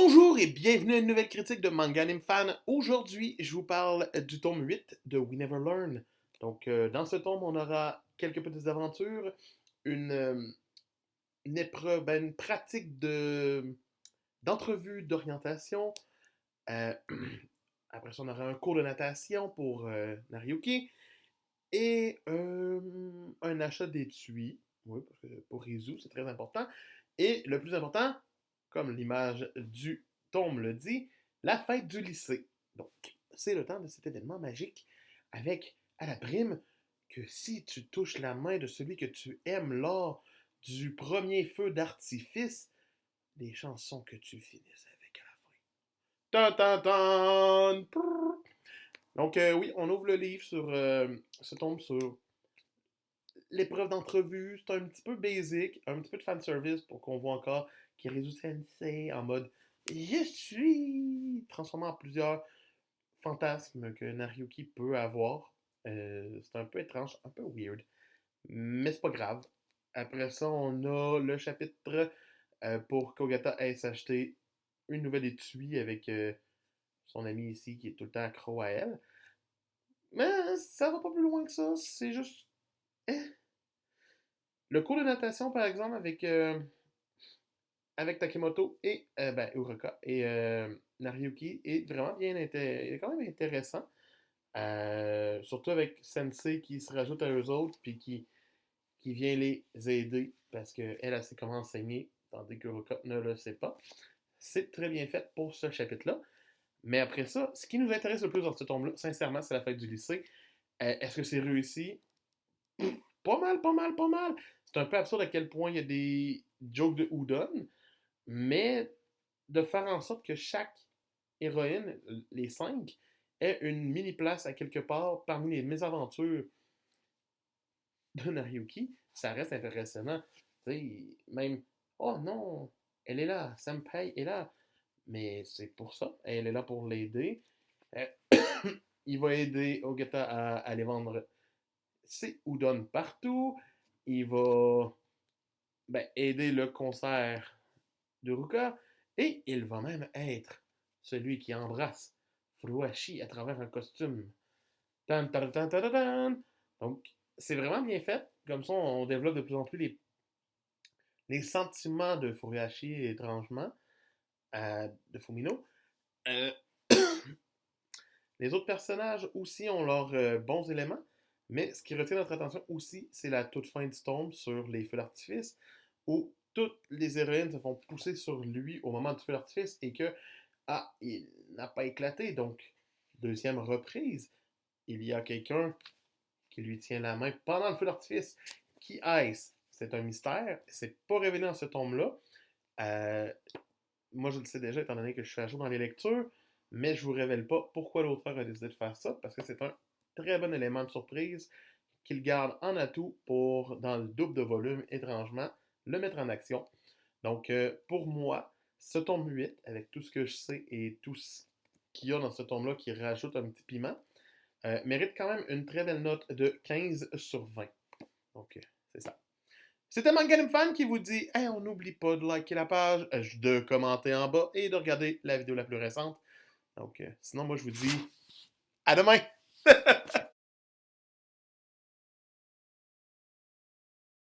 Bonjour et bienvenue à une nouvelle critique de Manga Anime Fan. Aujourd'hui, je vous parle du tome 8 de We Never Learn. Donc, dans ce tome, on aura quelques petites aventures, une, euh, une épreuve, une pratique d'entrevue d'orientation. Euh, Après ça, on aura un cours de natation pour Nariyuki et un achat d'étui. Oui, parce que pour Rizu, c'est très important. Et le plus important, comme l'image du tome le dit, la fête du lycée. Donc, c'est le temps de cet événement magique avec à la prime que si tu touches la main de celui que tu aimes lors du premier feu d'artifice, les chansons que tu finisses avec à la fin. Tan, tan, tan! Prrr. Donc, oui, on ouvre le livre sur ce tombe sur l'épreuve d'entrevue. C'est un petit peu basic, un petit peu de fanservice pour qu'on voit encore Kirizu Sensei en mode je suis transformé en plusieurs fantasmes que Nariyuki peut avoir. C'est un peu étrange, un peu weird, mais c'est pas grave. Après ça, on a le chapitre pour Kogata aille s'acheter une nouvelle étui avec son ami ici qui est tout le temps accro à elle. Mais ça va pas plus loin que ça, c'est juste. Eh. Le cours de natation, par exemple, avec Takemoto et Uruka et Nariyuki est vraiment est quand même intéressant. Surtout avec Sensei qui se rajoute à eux autres puis qui vient les aider parce qu'elle elle sait comment enseigner, tandis qu'Uruka ne le sait pas. C'est très bien fait pour ce chapitre-là. Mais après ça, ce qui nous intéresse le plus dans ce tome-là, sincèrement, c'est la fête du lycée. Est-ce que c'est réussi? Pas mal, pas mal, pas mal. C'est un peu absurde à quel point il y a des jokes de Udon, mais de faire en sorte que chaque héroïne, les cinq, ait une mini-place à quelque part parmi les mésaventures de Nariyuki, ça reste impressionnant. Tu sais, même, oh non, elle est là, Senpai est là, mais c'est pour ça, elle est là pour l'aider. Euh, il va aider Ogata à aller vendre ses udon partout. Il va aider le concert de Ruka. Et il va même être celui qui embrasse Furuhashi à travers un costume. Tan, tan, tan, tan, tan, tan. Donc, c'est vraiment bien fait. Comme ça, on développe de plus en plus les sentiments de Furuhashi, étrangement, de Fumino. Euh, les autres personnages aussi ont leurs bons éléments, mais ce qui retient notre attention aussi, c'est la toute fin du tome sur les feux d'artifice, où toutes les héroïnes se font pousser sur lui au moment du feu d'artifice et que, il n'a pas éclaté, donc, deuxième reprise, il y a quelqu'un qui lui tient la main pendant le feu d'artifice. Qui est-ce? C'est un mystère, c'est pas révélé dans ce tome-là. Euh, Moi, je le sais déjà, étant donné que je suis à jour dans les lectures, mais je vous révèle pas pourquoi l'auteur a décidé de faire ça, parce que c'est un très bon élément de surprise qu'il garde en atout pour, dans le double de volume, étrangement, le mettre en action. Donc, pour moi, ce tome 8, avec tout ce que je sais et tout ce qu'il y a dans ce tome-là qui rajoute un petit piment, mérite quand même une très belle note de 15 sur 20. Donc, c'est ça. C'était Mangalim Fan qui vous dit hey, on n'oublie pas de liker la page, de commenter en bas et de regarder la vidéo la plus récente. Donc, sinon, moi, je vous dis à demain!